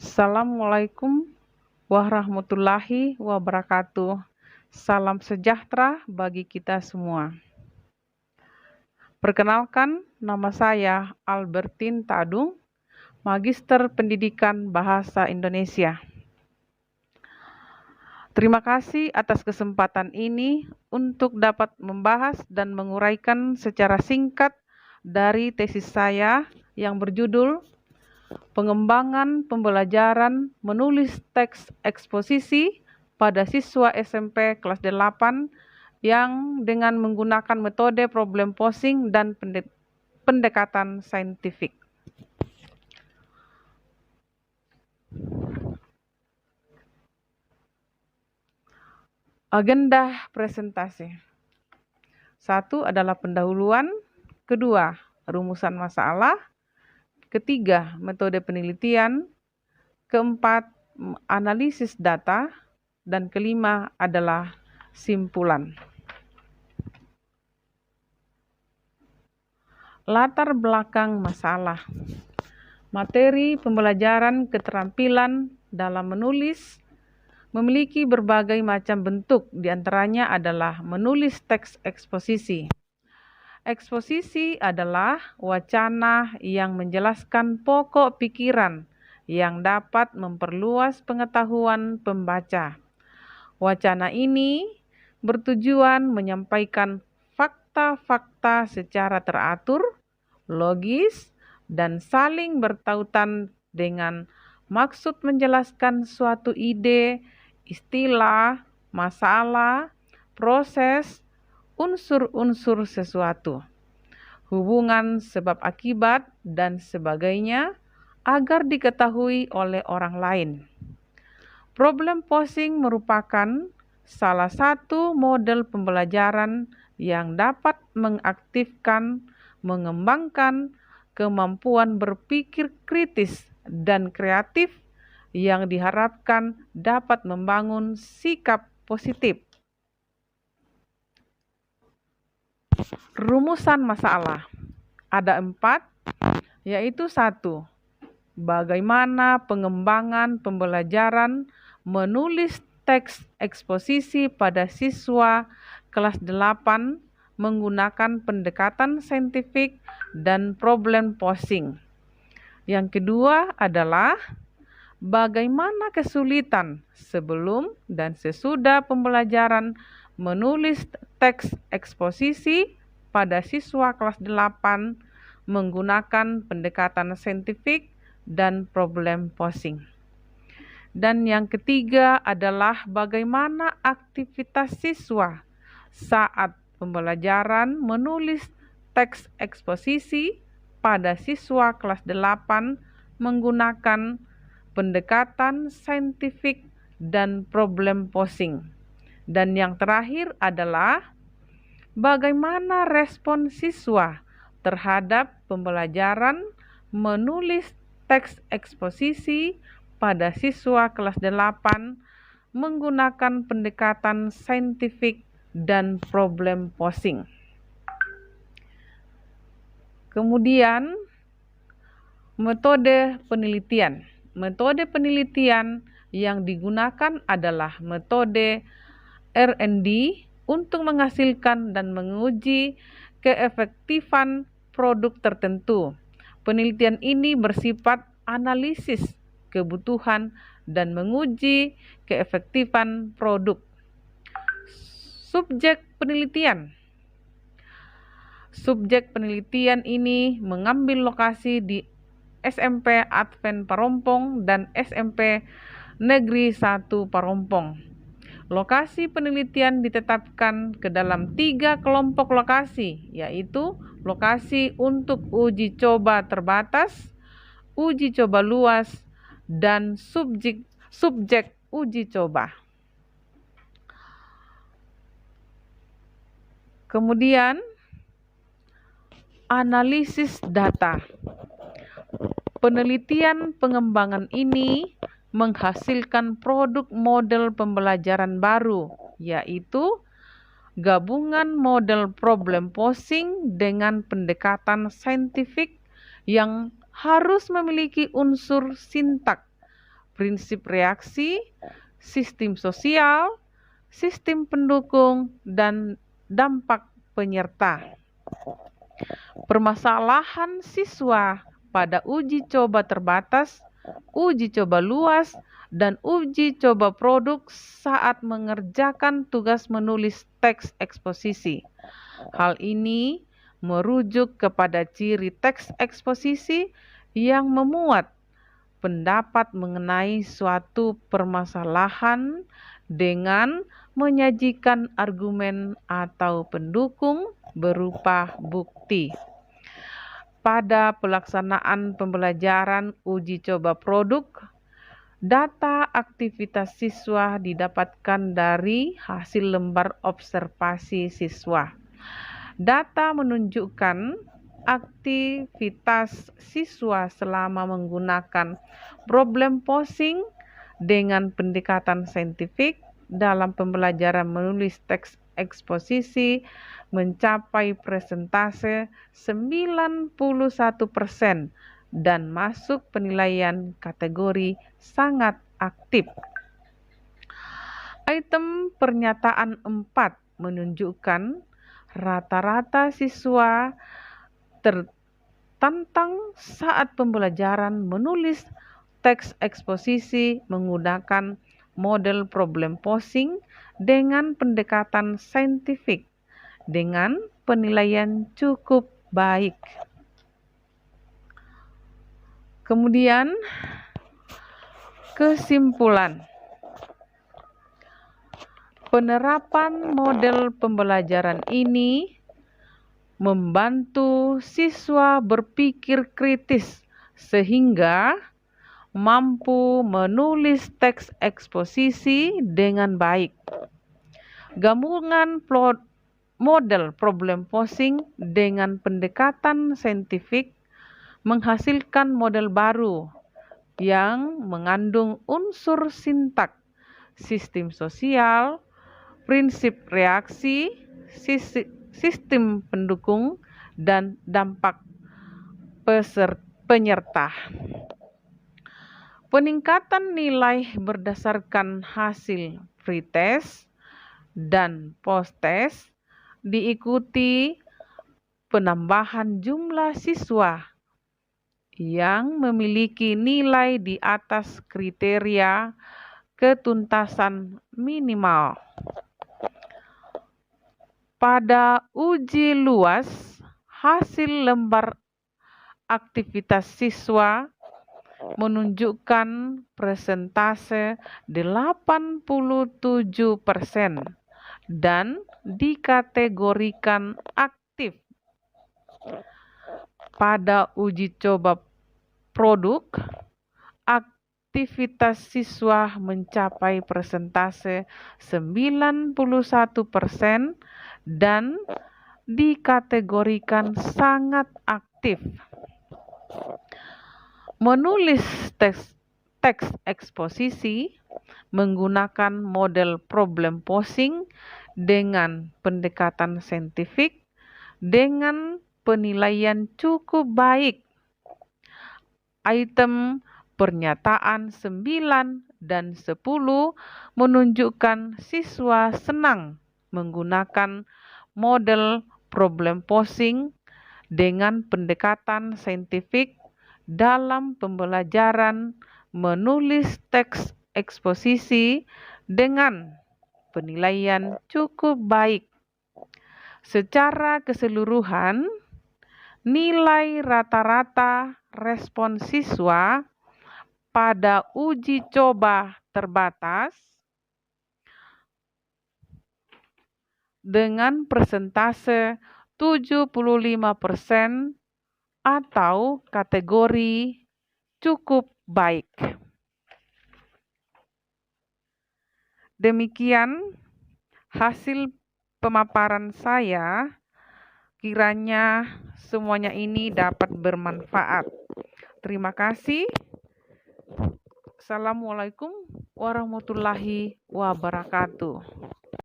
Assalamualaikum warahmatullahi wabarakatuh. Salam sejahtera bagi kita semua. Perkenalkan, nama saya Albertin Tadung, Magister Pendidikan Bahasa Indonesia. Terima kasih atas kesempatan ini untuk dapat membahas dan menguraikan secara singkat dari tesis saya yang berjudul Pengembangan pembelajaran menulis teks eksposisi pada siswa SMP kelas 8 yang dengan menggunakan metode problem posing dan pendekatan saintifik. Agenda presentasi. 1 adalah pendahuluan, kedua, rumusan masalah, ketiga, metode penelitian, keempat, analisis data, dan kelima adalah simpulan. Latar belakang masalah. Materi pembelajaran keterampilan dalam menulis memiliki berbagai macam bentuk, diantaranya adalah menulis teks eksposisi. Eksposisi adalah wacana yang menjelaskan pokok pikiran yang dapat memperluas pengetahuan pembaca. Wacana ini bertujuan menyampaikan fakta-fakta secara teratur, logis, dan saling bertautan dengan maksud menjelaskan suatu ide, istilah, masalah, proses, unsur-unsur sesuatu, hubungan sebab akibat, dan sebagainya agar diketahui oleh orang lain. Problem posing merupakan salah satu model pembelajaran yang dapat mengaktifkan, mengembangkan kemampuan berpikir kritis dan kreatif yang diharapkan dapat membangun sikap positif. Rumusan masalah ada 4, yaitu 1. Bagaimana pengembangan pembelajaran menulis teks eksposisi pada siswa kelas 8 menggunakan pendekatan saintifik dan problem posing. Yang kedua adalah bagaimana kesulitan sebelum dan sesudah pembelajaran menulis teks eksposisi pada siswa kelas 8 menggunakan pendekatan saintifik dan problem posing. Dan yang ketiga adalah bagaimana aktivitas siswa saat pembelajaran menulis teks eksposisi pada siswa kelas 8 menggunakan pendekatan saintifik dan problem posing. Dan yang terakhir adalah bagaimana respon siswa terhadap pembelajaran menulis teks eksposisi pada siswa kelas 8 menggunakan pendekatan saintifik dan problem posing. Kemudian, metode penelitian. Metode penelitian yang digunakan adalah metode R&D untuk menghasilkan dan menguji keefektifan produk tertentu. Penelitian ini bersifat analisis kebutuhan dan menguji keefektifan produk. Subjek penelitian. Subjek penelitian ini mengambil lokasi di SMP Advent Parompong dan SMP Negeri 1 Parompong. Lokasi penelitian ditetapkan ke dalam 3 kelompok lokasi, yaitu lokasi untuk uji coba terbatas, uji coba luas, dan subjek uji coba. Kemudian, analisis data. Penelitian pengembangan ini menghasilkan produk model pembelajaran baru, yaitu gabungan model problem posing dengan pendekatan saintifik yang harus memiliki unsur sintak, prinsip reaksi, sistem sosial, sistem pendukung, dan dampak penyerta. Permasalahan siswa pada uji coba terbatas, uji coba luas, dan uji coba produk saat mengerjakan tugas menulis teks eksposisi. Hal ini merujuk kepada ciri teks eksposisi yang memuat pendapat mengenai suatu permasalahan dengan menyajikan argumen atau pendukung berupa bukti. Pada pelaksanaan pembelajaran uji coba produk, data aktivitas siswa didapatkan dari hasil lembar observasi siswa. Data menunjukkan aktivitas siswa selama menggunakan problem posing dengan pendekatan saintifik dalam pembelajaran menulis teks eksposisi mencapai persentase 91% dan masuk penilaian kategori sangat aktif. Item pernyataan 4 menunjukkan rata-rata siswa tertantang saat pembelajaran menulis teks eksposisi menggunakan model problem posing dengan pendekatan saintifik dengan penilaian cukup baik. Kemudian kesimpulan. Penerapan model pembelajaran ini membantu siswa berpikir kritis sehingga mampu menulis teks eksposisi dengan baik. Gabungan model problem posing dengan pendekatan saintifik menghasilkan model baru yang mengandung unsur sintak, sistem sosial, prinsip reaksi, sistem pendukung, dan dampak penyerta. Peningkatan nilai berdasarkan hasil pretest dan post-test diikuti penambahan jumlah siswa yang memiliki nilai di atas kriteria ketuntasan minimal. Pada uji luas, hasil lembar aktivitas siswa menunjukkan persentase 87% dan dikategorikan aktif. Pada uji coba produk, aktivitas siswa mencapai persentase 91% dan dikategorikan sangat aktif. Menulis teks eksposisi menggunakan model problem posing dengan pendekatan saintifik dengan penilaian cukup baik. Item pernyataan 9 dan 10 menunjukkan siswa senang menggunakan model problem posing dengan pendekatan saintifik dalam pembelajaran menulis teks eksposisi dengan penilaian cukup baik. Secara keseluruhan, nilai rata-rata respon siswa pada uji coba terbatas dengan persentase 75% atau kategori cukup baik. Demikian hasil pemaparan saya. Kiranya semuanya ini dapat bermanfaat. Terima kasih. Assalamualaikum warahmatullahi wabarakatuh.